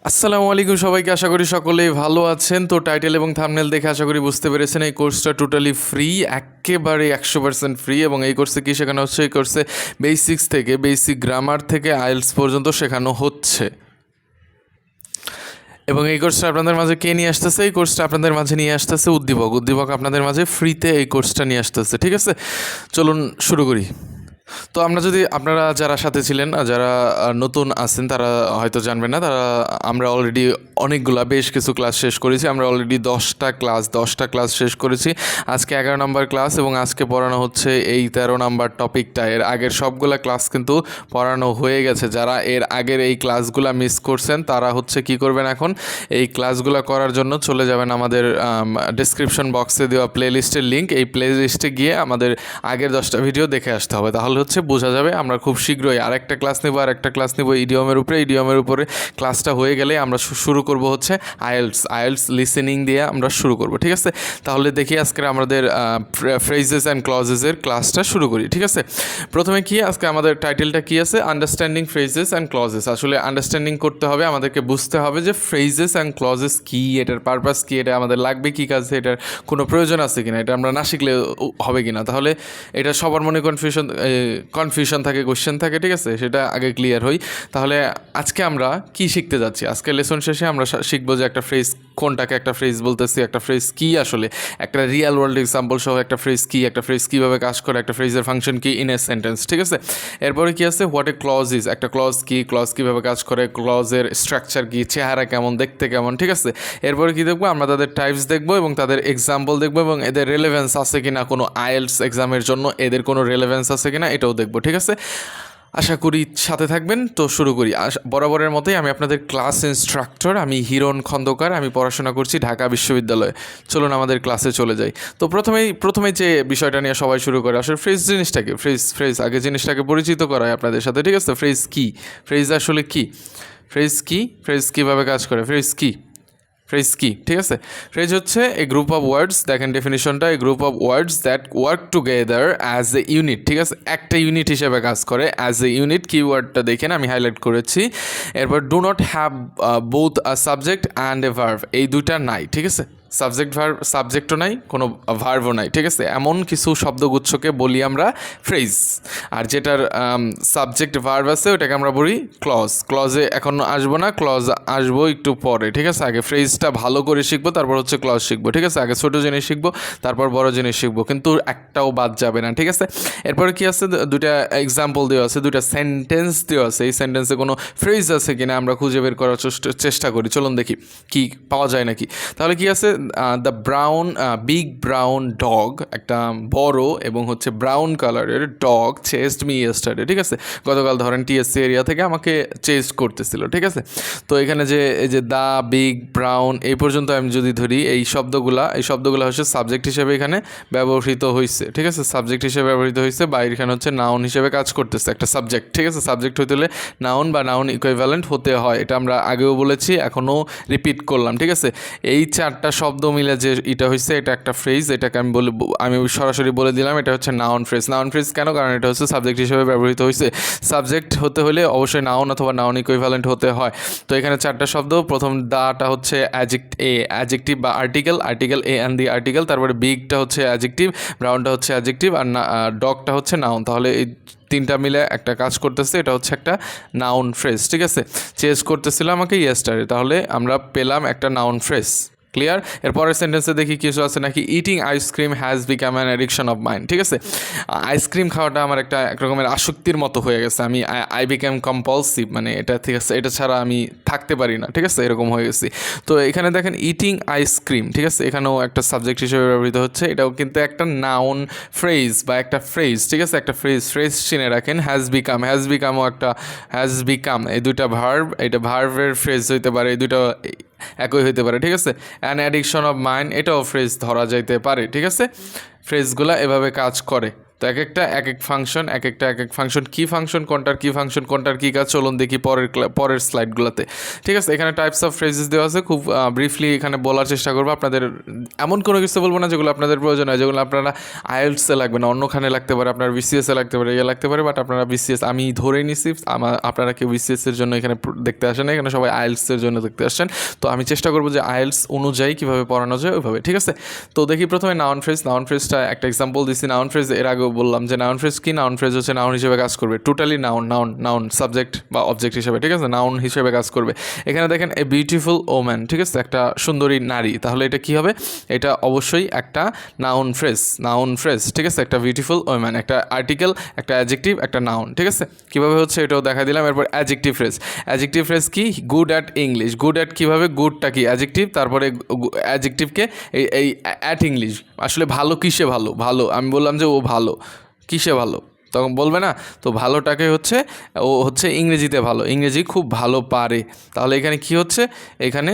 আসসালামু আলাইকুম সবাইকে, আশা করি সকলেই ভালো আছেন। তো টাইটেল এবং থাম্বনেল দেখে আশা করি বুঝতে পেরেছেন এই কোর্সটা টোটালি ফ্রি, একেবারে 100% ফ্রি। এবং এই কোর্সে কী শেখানো হচ্ছে? এই কোর্সে বেসিক্স থেকে বেসিক গ্রামার থেকে আইএলস পর্যন্ত শেখানো হচ্ছে। এবং এই কোর্সটা আপনাদের মাঝে কে নিয়ে আসতেছে? এই কোর্সটা আপনাদের মাঝে নিয়ে আসতেছে উদ্দীপক আপনাদের মাঝে ফ্রিতে এই কোর্সটা নিয়ে আসতেছে। ঠিক আছে, চলুন শুরু করি। তো আপনারা যারা সাথে ছিলেন, যারা নতুন আছেন তারা হয়তো জানবেন না, আমরা অলরেডি বেশ কিছু ক্লাস শেষ করেছি। আমরা অলরেডি 10টা ক্লাস শেষ করেছি। আজকে 11 নম্বর ক্লাস এবং আজকে পড়ানো হচ্ছে এই 13 নম্বর টপিকটা। এর আগের সবগুলা ক্লাস কিন্তু পড়ানো হয়ে গেছে। যারা এর আগের এই ক্লাসগুলো মিস করছেন তারা কী করবেন, এখন এই ক্লাসগুলো করার জন্য চলে যাবেন আমাদের ডেসক্রিপশন বক্সে দেওয়া প্লেলিস্টের লিঙ্ক। এই প্লেলিস্টে গিয়ে আমাদের আগের 10টা ভিডিও দেখে আসতে হবে, তাহলে বোঝা যাবে। আমরা খুব শীঘ্রই আরেকটা ক্লাস নেব ইডিয়মের উপরে। ক্লাসটা হয়ে গেলে আমরা শুরু করব হচ্ছে আইএলস লিসেনিং দিয়ে আমরা শুরু করব। ঠিক আছে, তাহলে দেখি আজকে আমাদের ফ্রেজেস অ্যান্ড ক্লজেসের ক্লাসটা শুরু করি। ঠিক আছে, প্রথমে আজকে আমাদের টাইটেলটা কী আছে? Understanding phrases and clauses. আসলে আন্ডারস্ট্যান্ডিং করতে হবে, আমাদেরকে বুঝতে হবে যে ফ্রেজেস অ্যান্ড ক্লজেস কী, এটার পারপাস কী, এটা আমাদের লাগবে কী কাজে, এটার কোনো প্রয়োজন আছে কিনা, এটা আমরা না শিখলে হবে কিনা। তাহলে এটা সবার মনে কনফিউশন থাকে, কোয়েশ্চেন থাকে। ঠিক আছে, সেটা আগে ক্লিয়ার হই। তাহলে আজকে আমরা কি শিখতে যাচ্ছি? আজকে লেসন শেষে আমরা শিখবো যে একটা ফ্রেজ কোনটাকে একটা ফ্রেজ বলতেছি, একটা ফ্রেজ কী, আসলে একটা রিয়েল ওয়ার্ল্ড এক্সাম্পল সহ একটা ফ্রেজ কী, একটা ফ্রেজ কীভাবে কাজ করে, একটা ফ্রেজের ফাংশন কি ইন এ সেন্টেন্স। ঠিক আছে, এরপরে কি আছে? হোয়াট এ ক্লজ ইজ, একটা ক্লজ কীভাবে কাজ করে, ক্লজের স্ট্রাকচার কী, চেহারা কেমন, দেখতে কেমন। ঠিক আছে, এরপরে কি দেখবো? আমরা তাদের টাইপস দেখবো এবং তাদের এক্সাম্পল দেখবো এবং এদের রেলেভেন্স আছে কিনা, কোনো আইএলস এক্সামের জন্য এদের কোনো রেলেভেন্স আছে কিনা এটাও দেখবো। ঠিক আছে, আশা করি সাথে থাকবেন। তো শুরু করি। বরাবরের মতোই আমি আপনাদের ক্লাস ইনস্ট্রাক্টর, আমি হিরণ খন্দকার, আমি পড়াশোনা করছি ঢাকা বিশ্ববিদ্যালয়ে। চলুন আমাদের ক্লাসে চলে যাই। তো প্রথমেই যে বিষয়টা নিয়ে সবাই শুরু করে, আসলে ফ্রেজ জিনিসটাকে আগে জিনিসটাকে পরিচিত করায় আপনাদের সাথে। ঠিক আছে, ফ্রেজ আসলে কী, ফ্রেজ কীভাবে কাজ করে, ফ্রেজ কি? ঠিক আছে, ফ্রেজ হচ্ছে এ গ্রুপ অফ ওয়ার্ডস। দেখেন ডেফিনিশনটা, a group of words that work together as a unit. ঠিক আছে, একটা ইউনিট হিসেবে কাজ করে, অ্যাজ এ ইউনিট। কিওয়ার্ডটা দেখেন আমি হাইলাইট করেছি। এরপর do not have both a subject and a verb, এই দুইটা নাই। ঠিক আছে, সাবজেক্টও নাই, কোনো ভার্ভও নাই। ঠিক আছে, এমন কিছু শব্দগুচ্ছকে বলি আমরা ফ্রেজ। আর যেটার সাবজেক্ট ভার্ভ আছে ওটাকে আমরা বলি ক্লজে এখন আসবো না, ক্লজ আসবো একটু পরে। ঠিক আছে, আগে ফ্রেজটা ভালো করে শিখবো, তারপর হচ্ছে ক্লজ শিখবো। ঠিক আছে, আগে ছোটো জিনিস শিখবো, তারপর বড় জিনিস শিখবো, কিন্তু একটাও বাদ যাবে না। ঠিক আছে, এরপরে কি আছে? দুইটা এক্সাম্পল দেওয়া আছে, দুইটা সেন্টেন্স দেওয়া আছে। এই সেন্টেন্সে কোনো ফ্রেজ আছে কিনা আমরা খুঁজে বের করার চেষ্টা করি। চলুন দেখি কি পাওয়া যায় নাকি। তাহলে কি আছে? দ্য বিগ ব্রাউন ডগ, একটা বড় এবং হচ্ছে ব্রাউন কালারের ডগ চেস্ট মি ইয়েস্টারডে। ঠিক আছে, গতকাল ধরেন টিএসসি এরিয়া থেকে আমাকে চেস্ট করতেছিল। ঠিক আছে, তো এখানে এই যে দ্য বিগ ব্রাউন এই পর্যন্ত আমি যদি ধরি, এই শব্দগুলা হচ্ছে সাবজেক্ট হিসেবে এখানে ব্যবহৃত হয়েছে। ঠিক আছে, সাবজেক্ট হিসেবে ব্যবহৃত হয়েছে, বা এখানে হচ্ছে নাউন হিসেবে কাজ করতেছে একটা সাবজেক্ট। ঠিক আছে, সাবজেক্ট হতে হলে নাউন বা নাউন ইকুইভ্যালেন্ট হতে হয়, এটা আমরা আগেও বলেছি, এখনও রিপিট করলাম। ঠিক আছে, এই 4টা শব্দ মিলে যে এটা হয়েছে, এটা একটা ফ্রেজ। এটাকে আমি সরাসরি বলে দিলাম, এটা হচ্ছে নাউন ফ্রেজ। কেন? কারণ এটা হচ্ছে সাবজেক্ট হিসেবে ব্যবহৃত হয়েছে। সাবজেক্ট হতে হলে অবশ্যই নাউন অথবা নাউন ইকুইভ্যালেন্ট হতে হয়। তো এখানে 4টা শব্দ। প্রথম দাটা হচ্ছে অ্যাডজেক্টিভ বা article a and the article. তারপরে বিগটা হচ্ছে অ্যাডজেক্টিভ, ব্রাউনটা হচ্ছে অ্যাডজেক্টিভ, আর ডগটা হচ্ছে নাউন। তাহলে এই 3টা মিলে একটা কাজ করতেছে, এটা হচ্ছে একটা নাউন ফ্রেজ। ঠিক আছে, চেস করতেছিল আমাকে ইয়েস্টারডে, তাহলে আমরা পেলাম একটা নাউন ফ্রেজ। ক্লিয়ার? এরপরের সেন্টেন্সে দেখি কিছু আছে নাকি। Eating ice cream has become an addiction of mind. ঠিক আছে, আইসক্রিম খাওয়াটা আমার এক রকমের আসক্তির মতো হয়ে গেছে। আই বিকাম কম্পালসিভ, মানে এটা ঠিক আছে, এটা ছাড়া আমি থাকতে পারি না। ঠিক আছে, এরকম হয়ে গেছি। তো এখানে দেখেন ইটিং আইসক্রিম, ঠিক আছে, এখানেও একটা সাবজেক্ট হিসেবে ব্যবহৃত হচ্ছে, এটাও কিন্তু একটা নাউন ফ্রেজ বা একটা ফ্রেজ। ঠিক আছে, একটা ফ্রেজ চিনে রাখেন। হ্যাজ বিকামও একটা এই দুইটা ভার্ব, এটা ভার্বের ফ্রেজ হইতে পারে, এই দুইটা একই হইতে পারে। ঠিক আছে, অ্যান অ্যাডিকশন অফ মাইন্ড, এটাও ফ্রেজ ধরা যাইতে পারে। ঠিক আছে, ফ্রেজগুলা এভাবে কাজ করে। তো এক একটা এক এক ফাংশন, এক একটা এক এক ফাংশন, কী ফাংশন কোনটার কী ফাংশন কোনটার কী কাজ, চলুন দেখি পরের স্লাইডগুলোতে। ঠিক আছে, এখানে টাইপস অফ ফ্রেজেস দেওয়া আছে, খুব ব্রিফলি এখানে বলার চেষ্টা করবো। আপনাদের এমন কোনো কিছু বলবো না যেগুলো আপনাদের প্রয়োজন হয়, যেগুলো আপনারা আইএলটিএসে লাগবে না, অন্যখানে লাগতে পারে, আপনার বিসিএসে লাগতে পারে, লাগতে পারে, বাট আপনারা বিসিএস, আমি ধরেই নিছি আপনারা কেউ বিসিএসের জন্য এখানে দেখতে আসেন না, এখানে সবাই আইএলটিএসের জন্য দেখতে আসছেন। তো আমি চেষ্টা করবো যে আইএলটিএস অনুযায়ী কীভাবে পড়ানো যায় ওইভাবে। ঠিক আছে, তো দেখি প্রথমে নাউন ফ্রেজ। নাউন ফ্রেজটা একটা এক্সাম্পল দিচ্ছি। নাউন ফ্রেজ এর আগেও বললাম যে নাউন ফ্রেজ কি, নাউন ফ্রেজ হচ্ছে নাউন হিসেবে কাজ করবে, টোটালি নাউন সাবজেক্ট বা অবজেক্ট হিসেবে। ঠিক আছে, নাউন হিসেবে কাজ করবে। এখানে দেখেন এ বিউটিফুল ওম্যান, ঠিক আছে, একটা সুন্দরী নারী, তাহলে এটা কি হবে, এটা অবশ্যই একটা নাউন ফ্রেজ। ঠিক আছে, একটা বিউটিফুল ওম্যান, একটা আর্টিকেল, একটা অ্যাডজেক্টিভ, একটা নাউন। ঠিক আছে, কীভাবে হচ্ছে এটাও দেখা দিলাম। এরপর অ্যাডজেক্টিভ ফ্রেজ কি, good at English. Good at কীভাবে, গুডটা কি অ্যাডজেক্টিভ, তারপরে অ্যাডজেক্টিভকে এই অ্যাট ইংলিশ, আসলে ভালো কিসে ভালো আমি বললাম যে ও ভালো কিসে ভালো, তখন বলবে না, তো ভালোটাকে হচ্ছে ও হচ্ছে ইংরেজিতে ভালো, ইংরেজি খুব ভালো পারে। তাহলে এখানে কি হচ্ছে, এখানে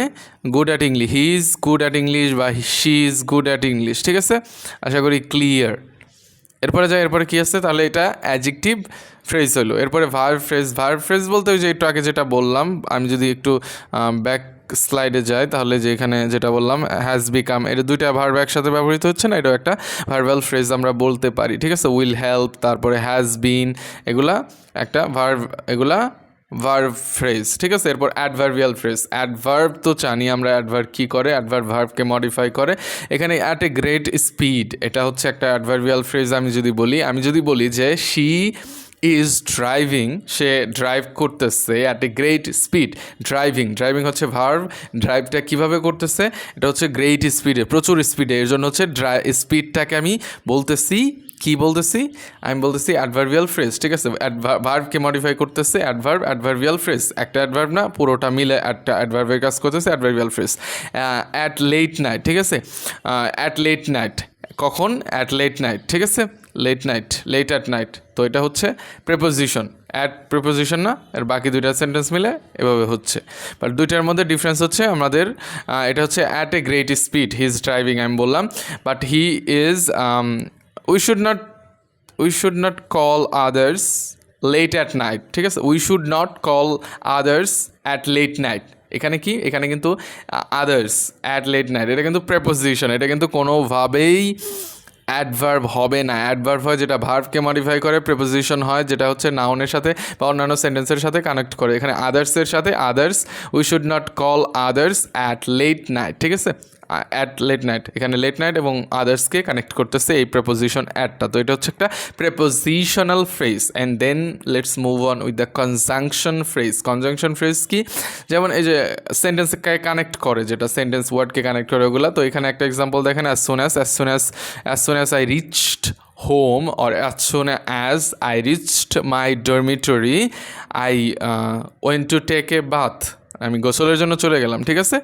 good at English, he is good at English বা she is good at English. ঠিক আছে, আশা করি ক্লিয়ার। এরপরে কী আছে, তাহলে এটা অ্যাডজেক্টিভ ফ্রেজ হলো। এরপরে ভার্ব ফ্রেজ বলতে ওই যে একটু আগে যেটা বললাম, আমি যদি একটু ব্যাক স্লাইডে যাই, তাহলে যে এখানে যেটা বললাম হ্যাজ বিকাম, এটা দুইটা ভার্ব একসাথে ব্যবহৃত হচ্ছে না, এটাও একটা ভার্বাল ফ্রেজ আমরা বলতে পারি। ঠিক আছে, উইল হেল্প, তারপরে হ্যাজ বিন, এগুলা একটা এগুলা ভার্ব ফ্রেজ। ঠিক আছে, এরপর অ্যাডভার্বিয়াল ফ্রেজ। অ্যাডভার্ব তো জানি আমরা, অ্যাডভার্ব কী করে, অ্যাডভার্ব ভার্বকে মডিফাই করে। এখানে অ্যাট এ গ্রেট স্পিড, এটা হচ্ছে একটা অ্যাডভার্বিয়াল ফ্রেজ। আমি যদি বলি যে শি ইজ ড্রাইভিং, সে ড্রাইভ করতেছে at a great speed. Driving হচ্ছে ভার্ব, ড্রাইভটা কীভাবে করতেছে, এটা হচ্ছে গ্রেট স্পিডে, প্রচুর স্পিডে, এর জন্য হচ্ছে স্পিডটাকে আমি বলতেছি, আমি বলতেছি অ্যাডভার্বিয়াল ফ্রেজ। ঠিক আছে, ভার্বকে মডিফাই করতেছে অ্যাডভার্বিয়াল ফ্রেজ, একটা অ্যাডভার্ব না, পুরোটা মিলে একটা অ্যাডভার্বের কাজ করতেছে adverbial phrase. At late night, ঠিক আছে, অ্যাট লেট নাইট, কখন, অ্যাট লেট নাইট। ঠিক আছে, লেট অ্যাট নাইট, তো এটা হচ্ছে প্রেপোজিশন, অ্যাট প্রেপোজিশন না, এর বাকি দুইটা সেন্টেন্স মিলে এভাবে হচ্ছে। বাট দুইটার মধ্যে ডিফারেন্স হচ্ছে আমাদের, এটা হচ্ছে at a great speed, he is driving আমি বললাম, but he is we should not call others late at night. ঠিক আছে, we should not call others at late night, এখানে কি, এখানে কিন্তু আদার্স অ্যাট লেট নাইট, এটা কিন্তু প্রেপোজিশন, এটা কিন্তু কোনোভাবেই অ্যাডভার্ব হবে না। অ্যাডভার্ব হয় যেটা ভার্বকে মডিফাই করে, প্রেপোজিশন হয় যেটা হচ্ছে নাউনের সাথে বা অন্যান্য সেন্টেন্সের সাথে কানেক্ট করে। এখানে আদার্সের সাথে others, we should not call others at late night. ঠিক আছে, অ্যাট লেট নাইট, এখানে লেট নাইট এবং আদার্সকে কানেক্ট করতেছে এই প্রেপোজিশন অ্যাটটা। তো এটা হচ্ছে একটা prepositional phrase. And then let's move on with the conjunction phrase কি, যেমন এই যে সেন্টেন্সকে কানেক্ট করে, যেটা সেন্টেন্স ওয়ার্ডকে কানেক্ট করে ওগুলো। তো এখানে একটা এক্সাম্পল দেখেন, as soon as I reached home, or as soon as I reached my dormitory, I went to take a bath, আমি গোসলের জন্য চলে গেলাম। ঠিক আছে,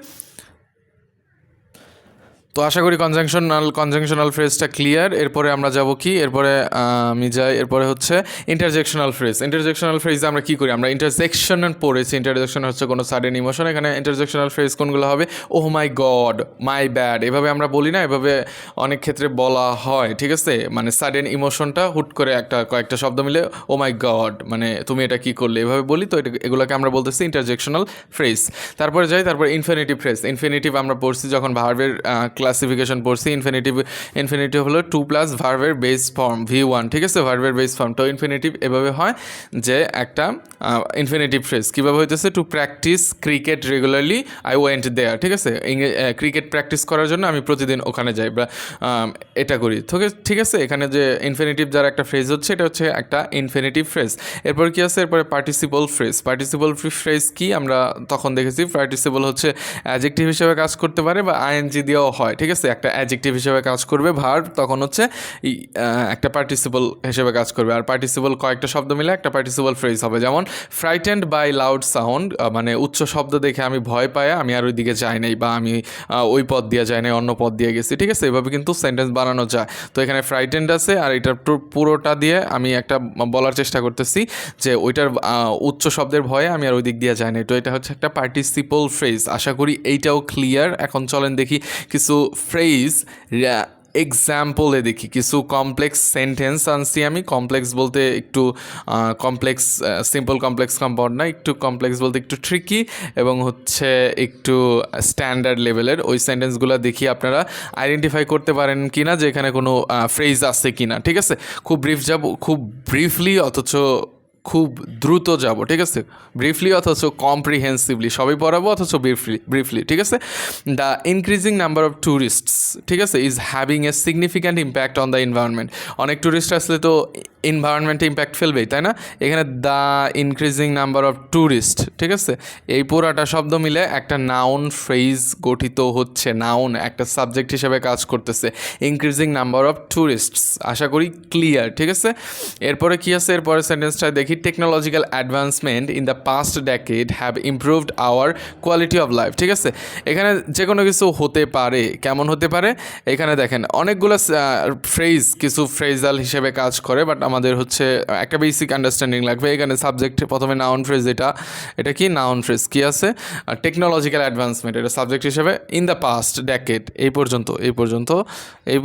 তো আশা করি কনজাংশনাল ফ্রেজটা ক্লিয়ার। এরপরে আমরা যাব কি, এরপরে আমি যাই, এরপরে হচ্ছে ইন্টারজেকশনাল ফ্রেজ। আমরা কী করি, আমরা ইন্টারজেকশন পড়েছি। ইন্টারজেকশন হচ্ছে কোনো সাডেন ইমোশন। এখানে ইন্টারজেকশনাল ফ্রেজ কোনগুলো হবে, ওহ মাই গড, মাই ব্যাড, এভাবে আমরা বলি না, এভাবে অনেক ক্ষেত্রে বলা হয়। ঠিক আছে, মানে সাডেন ইমোশনটা হুট করে কয়েকটা শব্দ মিলে ও মাই গড, মানে তুমি এটা কী করলে, এভাবে বলি। তো এগুলোকে আমরা বলতেছি ইন্টারজেকশনাল ফ্রেজ। তারপরে ইনফিনিটিভ আমরা পড়ছি যখন ভার্বের ক্লাসিফিকেশন পড়ছি। ইনফিনিটিভ হলো 2+ ভার্বের বেস ফর্ম V1। ঠিক আছে, ভার্বের বেস ফর্ম। তো ইনফিনিটিভ এভাবে হয় যে একটা ইনফিনিটিভ ফ্রেজ কীভাবে হইতেছে, to practise cricket regularly I went there. ঠিক আছে, ক্রিকেট প্র্যাকটিস করার জন্য আমি প্রতিদিন ওখানে যাই বা এটা করি। ঠিক আছে, এখানে যে ইনফিনিটিভ যার একটা ফ্রেজ হচ্ছে, এটা হচ্ছে একটা ইনফিনিটিভ ফ্রেজ। এরপর কি আছে, এরপরে পার্টিসিপল ফ্রেজ কি, আমরা তখন দেখেছি পার্টিসিপল হচ্ছে অ্যাডজেক্টিভ হিসেবে কাজ করতে পারে বা আইএনজি দিয়েও হয়। ঠিক আছে, একটা অ্যাডজেক্টিভ হিসেবে কাজ করবে ভার্ব, তখন হচ্ছে একটা পার্টিসিপল হিসেবে কাজ করবে। আর পার্টিসিপল কয়েকটা শব্দ মিলে একটা পার্টিসিপল ফ্রেজ হবে। যেমন ফ্রাইটেন্ড বাই লাউড সাউন্ড, মানে উচ্চ শব্দ দেখে আমি ভয় পাই, আমি আর ওই দিকে যাই নাই, বা আমি ওই পথ দিয়ে যাই নাই, অন্য পথ দিয়ে গেছি। ঠিক আছে, এভাবে কিন্তু সেন্টেন্স বানানো যায়। তো এখানে ফ্রাইটেন্ড আছে, আর এটার পুরোটা দিয়ে আমি একটা বলার চেষ্টা করতেছি যে ওইটার উচ্চ শব্দের ভয়ে আমি আর ওই দিক দিয়ে যাই নাই। তো এটা হচ্ছে একটা পার্টিসিপল ফ্রেজ। আশা করি এইটাও ক্লিয়ার। এখন চলেন দেখি কিছু ফ্রেজ এক্সাম্পলে দেখি কিছু কমপ্লেক্স সেন্টেন্স আনছি আমি। কমপ্লেক্স বলতে একটু কমপ্লেক্স, সিম্পল কমপ্লেক্স কম্পাউন্ড না, একটু কমপ্লেক্স বলতে একটু ট্রিকি এবং হচ্ছে একটু স্ট্যান্ডার্ড লেভেলের। ওই সেন্টেন্সগুলো দেখি আপনারা আইডেন্টিফাই করতে পারেন কি না যে এখানে কোনো ফ্রেজ আছে কি না। ঠিক আছে, খুব ব্রিফলি অথচ খুব দ্রুত যাব। ঠিক আছে, ব্রিফলি অথচ কম্প্রিহেন্সিভলি সবই পড়াবো, অথচ ব্রিফলি। ঠিক আছে, the increasing number of tourists, ঠিক আছে, is having a significant impact on the environment. অনেক ট্যুরিস্ট আসলে তো এনভায়রনমেন্টে ইম্প্যাক্ট ফেলবেই, তাই না? এখানে the increasing number of tourist, ঠিক আছে, এই পুরাটা শব্দ মিলে একটা নাউন ফ্রেজ গঠিত হচ্ছে। নাউন একটা সাবজেক্ট হিসেবে কাজ করতেছে। ইনক্রিজিং নাম্বার অফ ট্যুরিস্টস, আশা করি ক্লিয়ার। ঠিক আছে, এরপরে কি আছে? এরপরে সেন্টেন্সটা দেখি। Technological advancement in the past decade have improved our quality of life. ঠিক আছে, এখানে যে কোনো কিছু হতে পারে। কেমন হতে পারে? এখানে দেখেন অনেকগুলো ফ্রেজ, কিছু ফ্রেজাল হিসেবে কাজ করে, বাট আমাদের হচ্ছে একটা বেসিক আন্ডারস্ট্যান্ডিং লাগবে। এখানে সাবজেক্ট প্রথমে নাউন ফ্রেজ, এটা কি নাউন ফ্রেজ কি আছে? টেকনোলজিক্যাল অ্যাডভান্সমেন্ট, এটা সাবজেক্ট হিসেবে। ইন দ্য পাস্ট ডেকেড, এই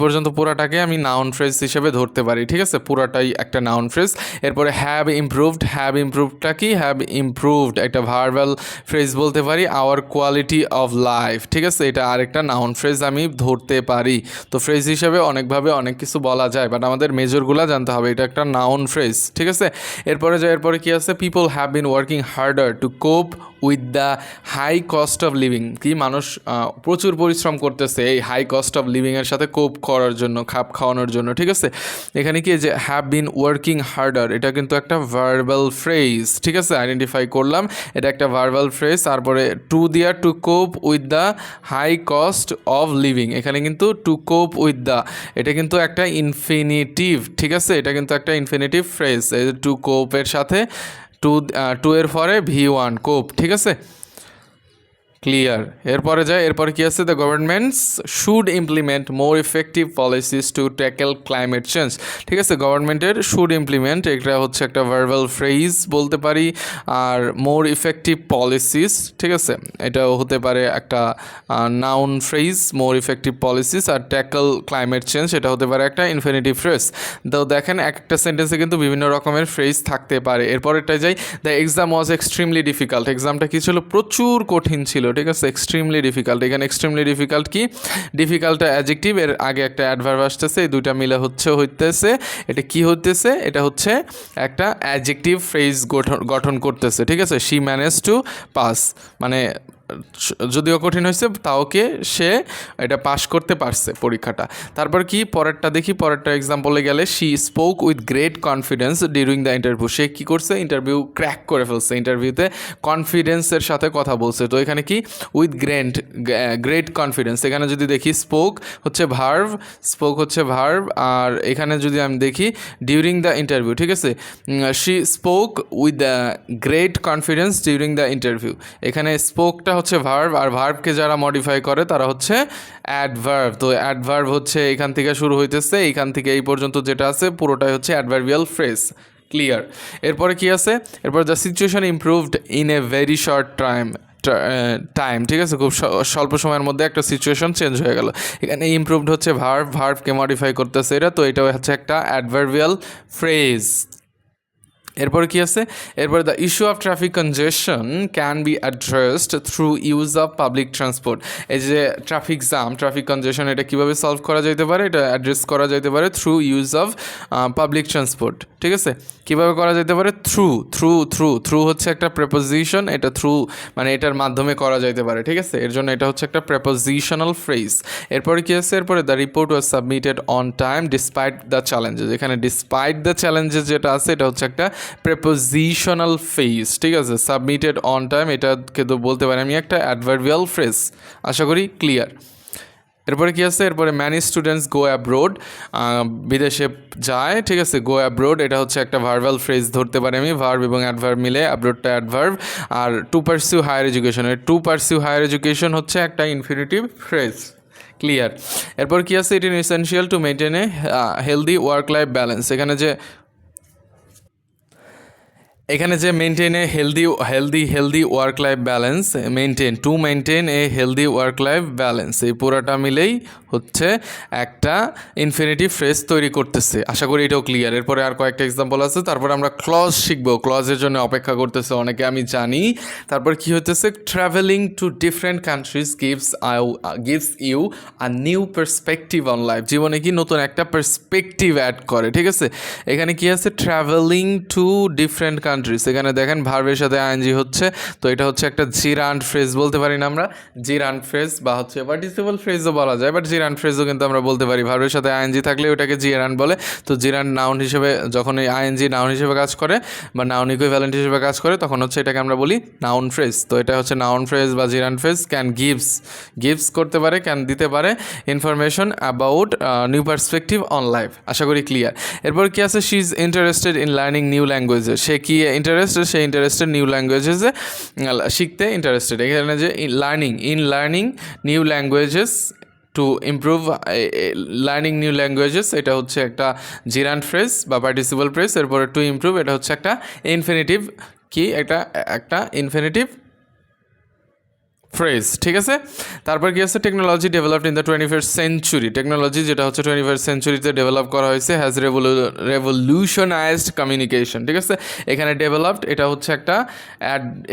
পর্যন্ত পুরাটাকে আমি নাউন ফ্রেজ হিসেবে ধরতে পারি। ঠিক আছে, পুরাটাই একটা নাউন ফ্রেজ। এরপরে হ্যাভ ইমপ্রুভডটা কি? হ্যাভ ইমপ্রুভড একটা ভার্বাল ফ্রেজ বলতে পারি। আওয়ার কোয়ালিটি অফ লাইফ, ঠিক আছে, এটা আরেকটা নাউন ফ্রেজ আমি ধরতে পারি। তো ফ্রেজ হিসেবে অনেকভাবে অনেক কিছু বলা যায়, বাট আমাদের মেজরগুলো জানতে হবে। এটা একটা নাউন ফ্রেজ। ঠিক আছে, এরপরে কি আছে? People have been working harder to cope with the high cost of living. কি মানুষ প্রচুর পরিশ্রম করতেছে এই হাই কস্ট অফ লিভিংয়ের সাথে কোপ করার জন্য, খাপ খাওয়ানোর জন্য। ঠিক আছে, এখানে কি যে হ্যাভ বিন ওয়ার্কিং হার্ডার, এটা কিন্তু একটা ভার্বাল ফ্রেজ। ঠিক আছে, আইডেন্টিফাই করলাম এটা একটা ভার্বাল ফ্রেজ। তারপরে to cope with the high cost of living, এখানে কিন্তু টু কোপ উইথ দ্য, এটা কিন্তু একটা ইনফিনিটিভ। ঠিক আছে, এটা কিন্তু একটা ইনফিনিটিভ ফ্রেজ। টু কোপের সাথে টু এর পরে V1 কোপ। ঠিক আছে, ক্লিয়ার। এরপরে কি আছে? The governments should implement more effective policies to tackle climate change. ঠিক আছে, গভর্নমেন্টের শুড ইমপ্লিমেন্ট, এটা হচ্ছে একটা ভার্বাল ফ্রেজ বলতে পারি। আর মোর ইফেক্টিভ পলিসিস, ঠিক আছে, এটাও হতে পারে একটা noun phrase, more effective policies. আর ট্যাকেল ক্লাইমেট চেঞ্জ, এটা হতে পারে একটা ইনফিনিটিভ ফ্রেজ। তো দেখেন একটা সেন্টেন্সে কিন্তু বিভিন্ন রকমের ফ্রেজ থাকতে পারে। এরপরেরটাই যাই। The exam was extremely difficult, এক্সামটা কী ছিল? প্রচুর কঠিন ছিল। ঠিক আছে, এক্সট্রিমলি ডিফিকাল্ট। এখানে এক্সট্রিমলি ডিফিকাল্ট কি? ডিফিকাল্টটা অ্যাডজেক্টিভ, এর আগে একটা অ্যাডভার্ব আসতেছে, এই দুইটা মিলে হইতেছে এটা কি হইতেছে? এটা হচ্ছে একটা অ্যাডজেক্টিভ ফ্রেজ গঠন করতেছে। ঠিক আছে, শি ম্যানেজ টু পাস, মানে যদিও কঠিন হয়েছে তাও কি সে এটা পাশ করতে পারছে পরীক্ষাটা। তারপর কি পরেরটা দেখি। পরেরটা এক্সাম্পলে গেলে, she spoke with great confidence during the interview. সে কী করছে? ইন্টারভিউ ক্র্যাক করে ফেলছে, ইন্টারভিউতে কনফিডেন্সের সাথে কথা বলছে। তো এখানে কি? With great confidence. এখানে যদি দেখি স্পোক হচ্ছে ভার্ব, আর এখানে যদি আমি দেখি ডিউরিং দ্য ইন্টারভিউ। ঠিক আছে, she spoke with great confidence during the interview. এখানে স্পোকটা হচ্ছে ভার্ব, আর ভার্বকে যারা মডিফাই করে তারা হচ্ছে অ্যাডভার্ব। তো অ্যাডভার্ব হচ্ছে এখান থেকে শুরু হইতেছে, এইখান থেকে এই পর্যন্ত যেটা আছে পুরোটাই হচ্ছে অ্যাডভার্বিয়াল ফ্রেজ। ক্লিয়ার। এরপরে কি আছে? এরপর the situation improved in a very short time. ঠিক আছে, খুব স্বল্প সময়ের মধ্যে একটা সিচুয়েশন চেঞ্জ হয়ে গেল। এখানে ইমপ্রুভড হচ্ছে ভার্বকে মডিফাই করতেছে এটা, তো এটা হচ্ছে একটা অ্যাডভার্বিয়াল ফ্রেজ। এরপর কি আছে? এরপর the issue of traffic কনজেশন can be addressed through use of public transport. এই যে ট্রাফিক কনজেশন, এটা কীভাবে সলভ করা যেতে পারে? এটা অ্যাড্রেস করা যেতে পারে through use of public transport. ঠিক আছে, কীভাবে করা যেতে পারে? থ্রু হচ্ছে একটা প্রেপোজিশন, এটা থ্রু মানে এটার মাধ্যমে করা যেতে পারে। ঠিক আছে, এর জন্য এটা হচ্ছে একটা প্রেপোজিশনাল ফ্রেজ। এরপরে কি আছে? এরপরে the report was submitted on time despite the challenges. এখানে ডিসপাইট দ্য চ্যালেঞ্জেস যেটা আছে এটা হচ্ছে একটা প্রেপোজিশনাল ফ্রেজ। ঠিক আছে, সাবমিটেড অন টাইম, এটাকে তো বলতে পারি আমি একটা অ্যাডভার্বিয়াল ফ্রেজ। আশা করি ক্লিয়ার। এরপরে কি আছে? এরপরে ম্যানি স্টুডেন্টস গো অ্যাব্রোড, বিদেশে যায়। ঠিক আছে, গো অ্যাব্রোড এটা হচ্ছে একটা ভার্বাল ফ্রেজ ধরতে পারি আমি, ভার্ব এবং অ্যাডভার্ব মিলে। অ্যাব্রোডটা অ্যাডভার্ব। আর to pursue higher education, to pursue higher education হচ্ছে একটা ইনফিনিটিভ ফ্রেজ। ক্লিয়ার। এরপর কি আছে? It is essential to maintain a healthy work life balance. এখানে যে এখানে যে maintain a healthy work life balance, maintain a healthy work life balance, এই পুরোটা মিলেই হচ্ছে একটা ইনফিনিটিভ ফ্রেজ তৈরি করতেছে। আশা করি এটাও ক্লিয়ার। এরপরে আর কয়েকটা এক্সাম্পল আছে, তারপর আমরা ক্লজ শিখবো। ক্লজের জন্য অপেক্ষা করতেছে অনেকে, আমি জানি। তারপর কি হতেছে, travelling to different countries gives you a new perspective on life. জীবনে কি নতুন একটা পার্সপেক্টিভ অ্যাড করে, ঠিক আছে। এখানে কি আছে, ট্রাভেলিং টু ডিফারেন্ট কান্ট্রিজ, এখানে দেখেন ভার্বের সাথে আইএনজি হচ্ছে, তো এটা হচ্ছে একটা জিরান্ড ফ্রেজ বলতে পারি না আমরা, জিরান্ড ফ্রেজ বা হচ্ছে পার্টিসিপল ফ্রেজও বলা যায়, বাট জিরান্ড ফ্রেজও কিন্তু আমরা বলতে পারি। ভার্বের সাথে আইএনজি থাকলে ওটাকে জিরান্ড বলে। তো জিরান্ড নাউন হিসেবে যখন এই আইএনজি নাউন হিসেবে কাজ করে বা নাউন ইকুইভ্যালেন্ট হিসেবে কাজ করে, তখন হচ্ছে এটাকে আমরা বলি নাউন ফ্রেজ। তো এটা হচ্ছে নাউন ফ্রেজ বা জিরান্ড ফ্রেজ। ক্যান গিভস করতে পারে, ক্যান দিতে পারে information about new perspective on life. আশা করি ক্লিয়ার। এরপর কি আছে, she is interested in learning new languages. সে কি ইন্টারেস্টেড, সে ইন্টারেস্টেড নিউ ল্যাঙ্গুয়েজেসে, শিখতে ইন্টারেস্টেড। এখানে যে learning new languages to improve learning new languages, এটা হচ্ছে একটা জিরান্ড ফ্রেজ বা পার্টিসিপল ফ্রেজ। এরপরে টু ইমপ্রুভ, এটা হচ্ছে একটা ইনফিনিটিভ, কি একটা ইনফিনিটিভ ফ্রেজ, ঠিক আছে। তারপর কি আছে, technology developed in the 21st century. Technology যেটা হচ্ছে 21st সেঞ্চুরিতে ডেভেলপ করা হয়েছে, হ্যাজ রেভলিউশনাইজড কমিউনিকেশন, ঠিক আছে। এখানে ডেভেলপড, এটা হচ্ছে একটা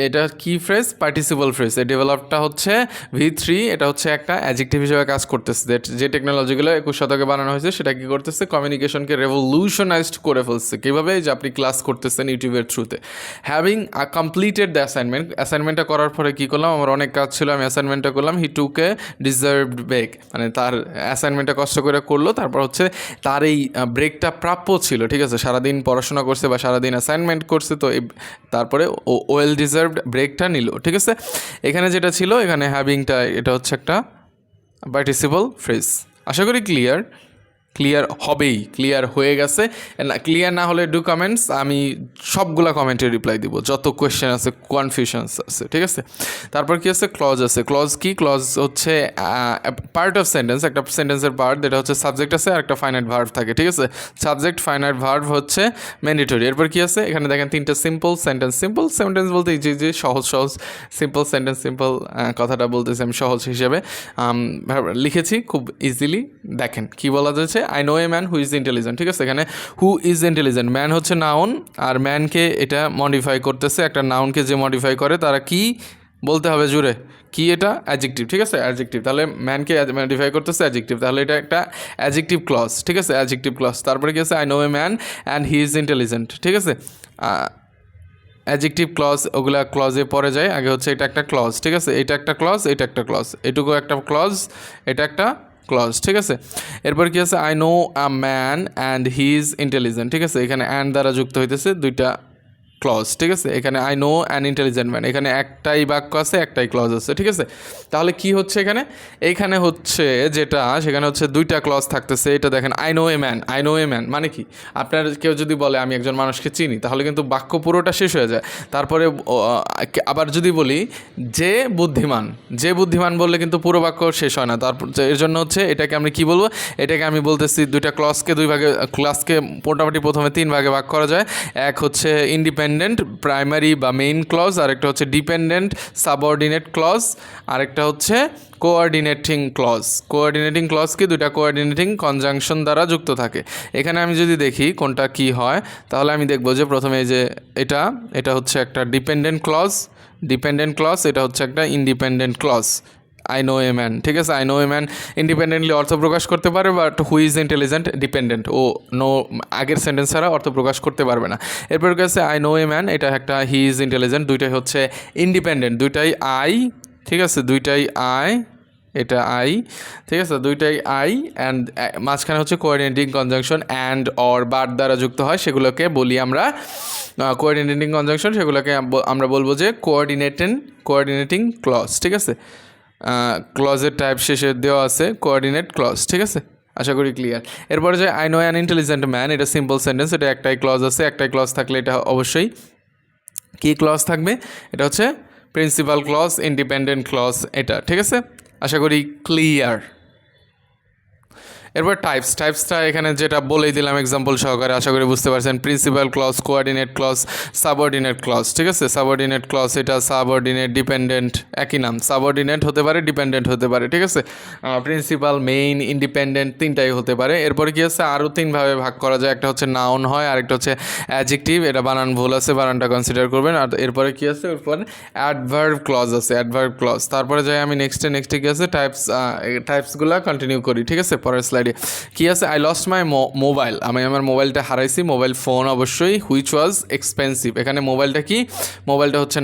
এটা কি ফ্রেজ, পার্টিসিপল ফ্রেজ। এই ডেভেলপটা হচ্ছে V3, এটা হচ্ছে একটা অ্যাডজেক্টিভ হিসেবে কাজ করতেছে। যে টেকনোলজিগুলো 21 শতকে বানানো হয়েছে সেটা কি করতেছে, কমিউনিকেশনকে রেভলিউশনাইজড করে ফেলছে। কীভাবে, যে আপনি ক্লাস করতেছেন ইউটিউবের থ্রুতে। হ্যাভিং কমপ্লিটেড দ্য অ্যাসাইনমেন্টটা করার পরে কী করলাম, আমার অনেক কাজ ছিল, আমি অ্যাসাইনমেন্টটা করলাম। হি টুক এ ডিজার্ভড ব্রেক, মানে তার অ্যাসাইনমেন্টটা কষ্ট করে করলো, তারপর হচ্ছে তার এই ব্রেকটা প্রাপ্য ছিল, ঠিক আছে। সারাদিন পড়াশোনা করছে বা সারাদিন অ্যাসাইনমেন্ট করছে, তো তারপরে ওয়েল ডিজার্ভড ব্রেকটা নিল, ঠিক আছে। এখানে যেটা ছিল, এখানে হ্যাভিংটা, এটা হচ্ছে একটা পার্টিসিপল ফ্রেজ। আশা করি ক্লিয়ার হবেই, ক্লিয়ার হয়ে গেছে। ক্লিয়ার না হলে ডু কমেন্টস, আমি সবগুলা কমেন্টে রিপ্লাই দিব, যত কোয়েশ্চেন আছে, কনফিউশনস আছে, ঠিক আছে। তারপর কি আছে, ক্লজ আছে। ক্লজ কি, ক্লজ হচ্ছে পার্ট অফ সেন্টেন্স, একটা সেন্টেন্সের পার্ট, যেটা হচ্ছে সাবজেক্ট আছে আর একটা ফাইনাইট ভার্ব থাকে, ঠিক আছে। সাবজেক্ট ফাইনাইট ভার্ব হচ্ছে ম্যান্ডেটরি। এরপর কি আছে, এখানে দেখেন তিনটা সিম্পল সেন্টেন্স বলতে এই যে সহজ সিম্পল সেন্টেন্স, সিম্পল কথাটা বলতেছি আমি সহজ হিসেবে লিখেছি, খুব ইজিলি দেখেন কি বলা যাচ্ছে। I know a man who is intelligent, ঠিক আছে। এখানে হু ইজ ইন্টেলিজেন্ট, ম্যান হচ্ছে নাউন, আর ম্যানকে এটা মডিফাই করতেছে। একটা নাউনকে যে মডিফাই করে তারা কি বলতে হবে জুড়ে, কি এটা অ্যাডজেক্টিভ, ঠিক আছে, অ্যাডজেক্টিভ। তাহলে ম্যানকে মডিফাই করতেছে অ্যাডজেক্টিভ, তাহলে এটা একটা অ্যাডজেক্টিভ ক্লজ, ঠিক আছে, অ্যাডজেক্টিভ ক্লজ। তারপরে কি আছে, I know a man and he is intelligent, ঠিক আছে। অ্যাডজেক্টিভ ক্লজ ওগুলা ক্লজে পড়ে যায়, আগে হচ্ছে এটা একটা ক্লজ, ঠিক আছে, এটা একটা ক্লজ, এটা একটা ক্লজ, এটুকু একটা ক্লজ, এটা একটা ক্লজ, ঠিক আছে। এরপর কি আছে, I no a man and he is intelligent, ঠিক আছে। এখানে অ্যান্ড দ্বারা যুক্ত হইতেছে দুইটা ক্লজ, ঠিক আছে। এখানে I know an intelligent man, এখানে একটাই বাক্য আছে, একটাই ক্লজ আছে, ঠিক আছে। তাহলে কি হচ্ছে এইখানে হচ্ছে যেটা, সেখানে হচ্ছে দুইটা ক্লজ থাকতেছে। এটা দেখেন, আই নো এ ম্যান মানে কি, আপনার কেউ যদি বলে আমি একজন মানুষকে চিনি, তাহলে কিন্তু বাক্য পুরোটা শেষ হয়ে যায়। তারপরে আবার যদি বলি যে বুদ্ধিমান বললে কিন্তু পুরো বাক্য শেষ হয় না। তারপর এর জন্য হচ্ছে এটাকে আমি কি বলবো, এটাকে আমি বলতেছি দুইটা ক্লজকে ক্লাসকে মোটামুটি প্রথমে 3 ভাগে ভাগ করা যায়। এক হচ্ছে ইন্ডিপেন্ডেন্ট প্রাইমারি বা মেইন ক্লজ, আরেকটা হচ্ছে ডিপেন্ডেন্ট সাবঅর্ডিনেট ক্লজ, আরেকটা হচ্ছে কোঅর্ডিনেটিং ক্লজ কি, দুইটা কোঅর্ডিনেটিং কনজাংশন দ্বারা যুক্ত থাকে। এখানে আমি যদি দেখি কোনটা কি হয়, তাহলে আমি দেখবো যে প্রথমে এই যে এটা হচ্ছে একটা ডিপেন্ডেন্ট ক্লজ, এটা হচ্ছে একটা independent clause. I know a man, ঠিক আছে, I know a man independently অর্থ প্রকাশ করতে পারে, but who is intelligent dependent, ও নো আগের সেন্টেন্স ছাড়া অর্থ প্রকাশ করতে পারবে না। এরপর কাছে আই নো এ ম্যান, এটা একটা হি ইজ ইন্টেলিজেন্ট, দুইটাই হচ্ছে ইন্ডিপেন্ডেন্ট, দুইটাই আই, ঠিক আছে, দুইটাই আই, এটা আই, ঠিক আছে, দুইটাই আই, অ্যান্ড মাঝখানে হচ্ছে কোঅর্ডিনেটিং কনজাংশন অ্যান্ড অর বার দ্বারা যুক্ত হয়, সেগুলোকে বলি আমরা কোঅর্ডিনেটিং কনজাংশন, সেগুলোকে আমরা বলবো যে কোঅর্ডিনেটিং ক্লজ, ঠিক আছে। ক্লজের টাইপ শেষে দেওয়া আছে কোঅর্ডিনেট ক্লজ, ঠিক আছে। আশা করি ক্লিয়ার। এরপরে যে I know an intelligent man, এটা সিম্পল সেন্টেন্স, এটা একটাই ক্লজ আছে, একটাই ক্লজ থাকলে এটা অবশ্যই কি ক্লজ থাকবে, এটা হচ্ছে প্রিন্সিপাল ক্লজ, ইন্ডিপেন্ডেন্ট ক্লজ, এটা, ঠিক আছে। আশা করি ক্লিয়ার। এরপর টাইপসটা এখানে যেটা বলেই দিলাম এক্সাম্পল সহকারে, আশা করি বুঝতে পারছেন। Principal clause, coordinate clause, subordinate clause, ঠিক আছে। সাবঅর্ডিনেট ক্লজ এটা সাবঅর্ডিনেট, ডিপেন্ডেন্ট একই নাম, সাবঅর্ডিনেট হতে পারে, ডিপেন্ডেন্ট হতে পারে, ঠিক আছে। প্রিন্সিপাল, মেইন, ইন্ডিপেন্ডেন্ট তিনটাই হতে পারে। এরপরে কি আছে, আরও তিনভাবে ভাগ করা যায়, একটা হচ্ছে নাউন হয়, আরেকটা হচ্ছে অ্যাডজেক্টিভ, এটা বানান ভুল আছে, বানানটা কনসিডার করবেন। আর এরপরে কি আছে, এরপরে অ্যাডভার্ব ক্লজ আছে, অ্যাডভার্ব ক্লজ। তারপরে যাই আমি নেক্সটে কি আছে, টাইপসগুলো কন্টিনিউ করি, ঠিক আছে। পরের স্লাইডে কি আছে, আই লস্ট মাই মোবাইল, আমি আমার মোবাইলটা হারাইছি, মোবাইল ফোন অবশ্যই, হুইচ ওয়াজ এক্সপেন্সিভ। এখানে মোবাইলটা কি, মোবাইলটা হচ্ছে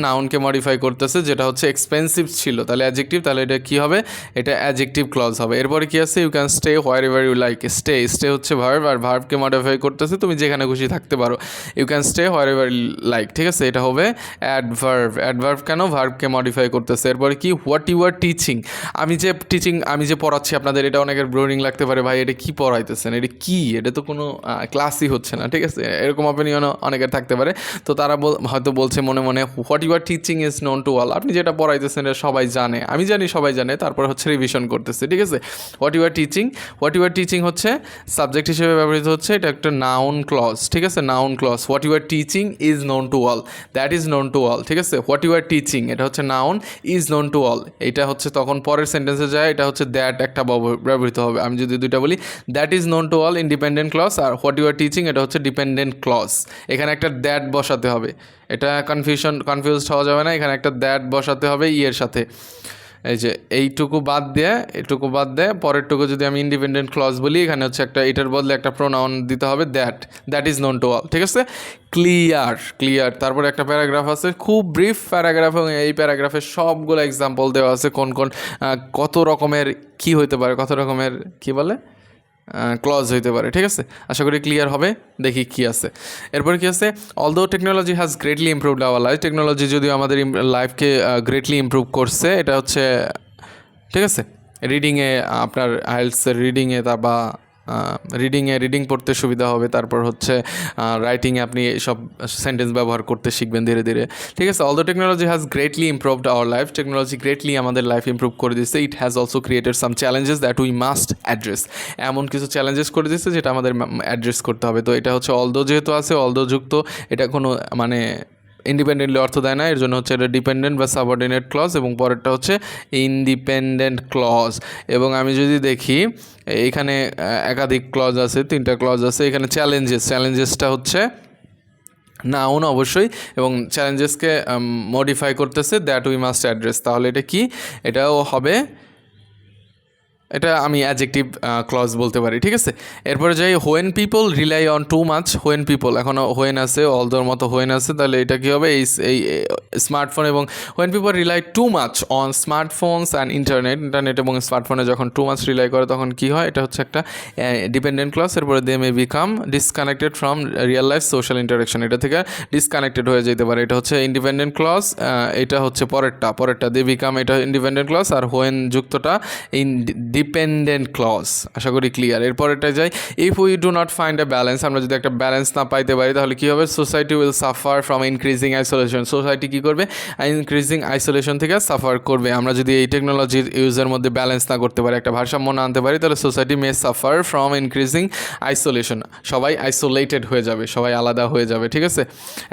নাউনকে মডিফাই করতেছে, যেটা হচ্ছে এক্সপেন্সিভ ছিল, তাহলে অ্যাডজেক্টিভ, তাহলে এটা কি হবে, এটা অ্যাডজেক্টিভ ক্লজ হবে। এরপরে কি আছে, you can stay wherever you like, stay হচ্ছে ভার্ব, আর ভার্বকে মডিফাই করতেছে, তুমি যেখানে খুশি থাকতে পারো, you can stay wherever like, ঠিক আছে। এটা হবে অ্যাডভার্ব কেন, ভার্বকে মডিফাই করতেছে। এরপরে কি, হোয়াট ইউ আর টিচিং, আমি যে পড়াচ্ছি আপনাদের, এটা অনেকের বোরিং লাগতে পারে, ভাই এটা কি পড়াইতেছেন, এটা কি, এটা তো কোনো ক্লাসই হচ্ছে না, ঠিক আছে, এরকম অপিনিয়নও অনেকের থাকতে পারে। তো তারা হয়তো বলছে মনে মনে, what you are teaching is known to all, আপনি যেটা পড়াইতেছেন এটা সবাই জানে, আমি জানি সবাই জানে, তারপর হচ্ছে রিভিশন করতেছে, ঠিক আছে। হোয়াট ইউ আর টিচিং হচ্ছে সাবজেক্ট হিসেবে ব্যবহৃত হচ্ছে, এটা একটা নাউন ক্লজ, ঠিক আছে, noun clause. What you are teaching is known to all, that is known to all, ঠিক আছে। হোয়াট ইউ আর টিচিং এটা হচ্ছে noun, is known to all এটা হচ্ছে তখন পরের সেন্টেন্সে যায়, এটা হচ্ছে দ্যাট একটা ব্যবহৃত হবে। আমি যদি দুইটা বলি, that is known to all independent clause, আর হোয়াট ইউ আর টিচিং এটা হচ্ছে ডিপেন্ডেন্ট ক্লজ। এখানে একটা দ্যাট বসাতে হবে, এটা কনফিউজড হওয়া যাবে না, এখানে একটা দ্যাট বসাতে হবে ইয়ের সাথে। এই যে এটুকু বাদ দিয়ে পরেরটুকু যদি আমি ইন্ডিপেন্ডেন্ট ক্লজ বলি, এখানে হচ্ছে একটা, এটার বদলে একটা প্রোনাউন দিতে হবে, that is known to all, ঠিক আছে। ক্লিয়ার। তারপরে একটা প্যারাগ্রাফ আছে, খুব ব্রিফ প্যারাগ্রাফ, এবং এই প্যারাগ্রাফে সবগুলো এক্সাম্পল দেওয়া আছে, কোন কত রকমের কি হইতে পারে, কত রকমের কি বলে ক্লজ হইতে পারে, ঠিক আছে। আশা করি ক্লিয়ার হবে। দেখি কি আছে এরপরে, কি আছে, although technology has greatly improved our life, technology যদিও আমাদের লাইফকে গ্রেটলি ইমপ্রুভ করছে, এটা হচ্ছে, ঠিক আছে। রিডিংয়ে আপনার আইএলসের রিডিংয়ে বা রিডিং পড়তে সুবিধা হবে, তারপর হচ্ছে রাইটিংয়ে আপনি সব সেন্টেন্স ব্যবহার করতে শিখবেন ধীরে ধীরে, ঠিক আছে। Although technology has greatly improved our life, technology greatly আমাদের লাইফ ইমপ্রুভ করে দিচ্ছে, it has also created some challenges that we must address, এমন কিছু চ্যালেঞ্জেস করে দিচ্ছে যেটা আমাদের অ্যাড্রেস করতে হবে। তো এটা হচ্ছে অলদো, যেহেতু আছে অলদো যুক্ত, এটা কোনো মানে ইন্ডিপেন্ডেন্টলি অর্থ দেয় না, এর জন্য হচ্ছে এটা ডিপেন্ডেন্ট বা সাবঅর্ডিনেট ক্লজ, এবং পরেরটা হচ্ছে ইন্ডিপেন্ডেন্ট ক্লজ। এবং আমি যদি দেখি এখানে একাধিক ক্লজ আছে, 3টা ক্লজ আছে। এখানে চ্যালেঞ্জেসটা হচ্ছে নাউন অবশ্যই, এবং চ্যালেঞ্জেসকে মডিফাই করতেছে দ্যাট উই মাস্ট অ্যাড্রেস, তাহলে এটা কি, এটাও হবে, এটা আমি অ্যাডজেক্টিভ ক্লজ বলতে পারি, ঠিক আছে। এরপরে যাই, when people rely on too much, when people, এখনও হোয়েন আছে, অলদোর মতো হোয়েন আছে, তাহলে এটা কী হবে, এই স্মার্টফোন, এবং when people rely too much on smartphones and internet এবং স্মার্টফোনে যখন টু মাচ রিলাই করে তখন কী হয়, এটা হচ্ছে একটা ডিপেন্ডেন্ট ক্লজ। এরপরে they may become disconnected from real life social interaction, এটা থেকে ডিসকানেক্টেড হয়ে যেতে পারে, এটা হচ্ছে ইন্ডিপেন্ডেন্ট ক্লজ। এটা হচ্ছে পরেরটা দে বিকাম, এটা ইন্ডিপেন্ডেন্ট ক্লজ, আর হোয়েন যুক্তটা ডিপেন্ডেন্ট ক্লজ। আশা করি ক্লিয়ার। এরপরেটা যাই, if we do not find a balance, আমরা যদি একটা ব্যালেন্স না পাইতে পারি তাহলে কী হবে, society will suffer from increasing isolation, society কী করবে, ইনক্রিজিং আইসোলেশন থেকে সাফার করবে। আমরা যদি এই টেকনোলজির ইউজের মধ্যে ব্যালেন্স না করতে পারি, একটা ভারসাম্য না আনতে পারি, তাহলে society May suffer from increasing isolation, সবাই আইসোলেটেড হয়ে যাবে, সবাই আলাদা হয়ে যাবে, ঠিক আছে,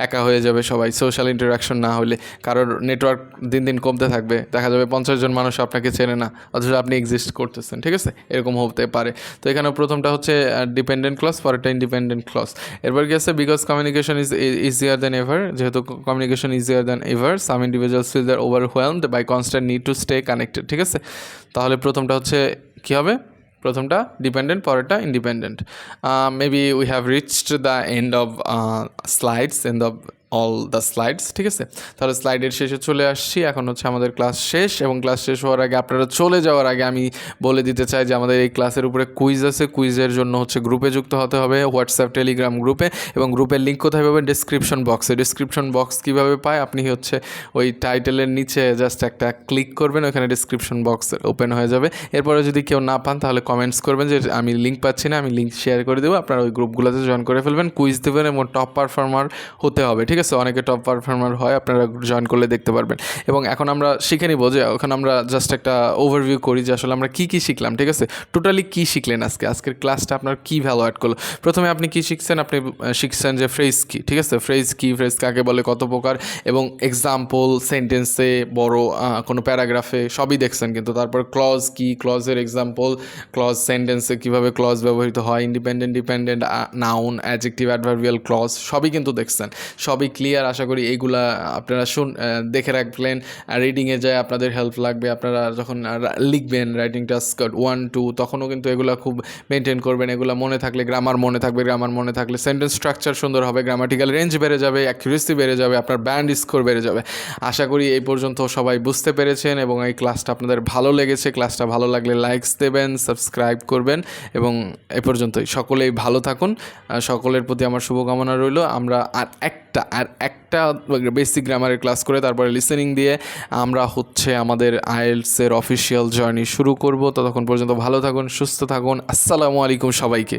একা হয়ে যাবে সবাই, সোশ্যাল ইন্টারাকশন না হলে, কারোর নেটওয়ার্ক দিন দিন কমতে থাকবে, দেখা যাবে 50 জন মানুষ আপনাকে চেনে না, অথচ আপনি এক্সিস্ট করতেছেন, ঠিক আছে, এরকম হতে পারে। তো এখানে প্রথমটা হচ্ছে ডিপেন্ডেন্ট ক্লজ, পরেরটা ইন্ডিপেন্ডেন্ট ক্লজ। এরপর কি আছে, because communication is easier than ever, যেহেতু communication easier than ever, some individuals feel their overwhelmed by constant need to stay connected, ঠিক আছে। তাহলে প্রথমটা হচ্ছে কী হবে, প্রথমটা ডিপেন্ডেন্ট, পরেরটা independent. Maybe we have reached the end of slides, end of all the slides, ঠিক আছে। তাহলে স্লাইডের শেষে চলে আসছি, এখন হচ্ছে আমাদের ক্লাস শেষ, এবং ক্লাস শেষ হওয়ার আগে, আপনারা চলে যাওয়ার আগে আমি বলে দিতে চাই যে আমাদের এই ক্লাসের উপরে কুইজ আছে, কুইজের জন্য হচ্ছে গ্রুপে যুক্ত হতে হবে, হোয়াটসঅ্যাপ টেলিগ্রাম গ্রুপে, এবং গ্রুপের লিঙ্ক কোথায় পাবেন, ডিসক্রিপশন বক্স কীভাবে পায়, আপনি হচ্ছে ওই টাইটেলের নিচে জাস্ট একটা ক্লিক করবেন, ওখানে ডিসক্রিপশন বক্স ওপেন হয়ে যাবে। এরপরে যদি কেউ না পান তাহলে কমেন্টস করবেন যে আমি লিঙ্ক পাচ্ছি না, আমি লিঙ্ক শেয়ার করে দেবো, আপনারা ওই গ্রুপগুলোতে জয়েন করে ফেলবেন, কুইজ দেবেন এবং টপ পারফর্মার হতে হবে, ঠিক ঠিক আছে, অনেকে টপ পারফর্মার হয়, আপনারা জয়েন করলে দেখতে পারবেন। এবং এখন আমরা শিখে নিব যে এখন আমরা জাস্ট একটা ওভারভিউ করি যে আসলে আমরা কী কী শিখলাম, ঠিক আছে, টোটালি কী শিখলেন আজকের ক্লাসটা আপনার কী ভ্যালু অ্যাড করলো। প্রথমে আপনি কী শিখছেন, আপনি শিখছেন যে ফ্রেজ কী, ঠিক আছে, ফ্রেজ কী, ফ্রেজ কাকে বলে, কত প্রকার, এবং এক্সাম্পল সেন্টেন্সে, বড় কোনো প্যারাগ্রাফে সবই দেখছেন। কিন্তু তারপর ক্লজ কী, ক্লজের এক্সাম্পল, ক্লজ সেন্টেন্সে কীভাবে ক্লজ ব্যবহৃত হয়, independent, dependent, noun, adjective, adverbial clause, সবই কিন্তু দেখছেন, সবই ক্লিয়ার। আশা করি এইগুলা আপনারা দেখে রাখলেন। রিডিংয়ে যায় আপনাদের হেল্প লাগবে, আপনারা যখন লিখবেন রাইটিং টাস্ক 1, 2 তখনও কিন্তু এগুলো খুব মেনটেন করবেন। এগুলো মনে থাকলে গ্রামার মনে থাকবে, গ্রামার মনে থাকলে সেন্টেন্স স্ট্রাকচার সুন্দর হবে, গ্রামাটিক্যাল রেঞ্জ বেড়ে যাবে, অ্যাকুরেসি বেড়ে যাবে, আপনার ব্যান্ড স্কোর বেড়ে যাবে। আশা করি এই পর্যন্ত সবাই বুঝতে পেরেছেন এবং এই ক্লাসটা আপনাদের ভালো লেগেছে। ক্লাসটা ভালো লাগলে লাইকস দেবেন, সাবস্ক্রাইব করবেন এবং এ পর্যন্তই। সকলেই ভালো থাকুন, সকলের প্রতি আমার শুভকামনা রইল। আমরা আর একটা বেসিক গ্রামারের ক্লাস করে তারপরে লিসেনিং দিয়ে আমরা আমাদের আইএলসের অফিসিয়াল জার্নি শুরু করব। ততক্ষণ পর্যন্ত ভালো থাকুন, সুস্থ থাকুন। আসসালামু আলাইকুম সবাইকে।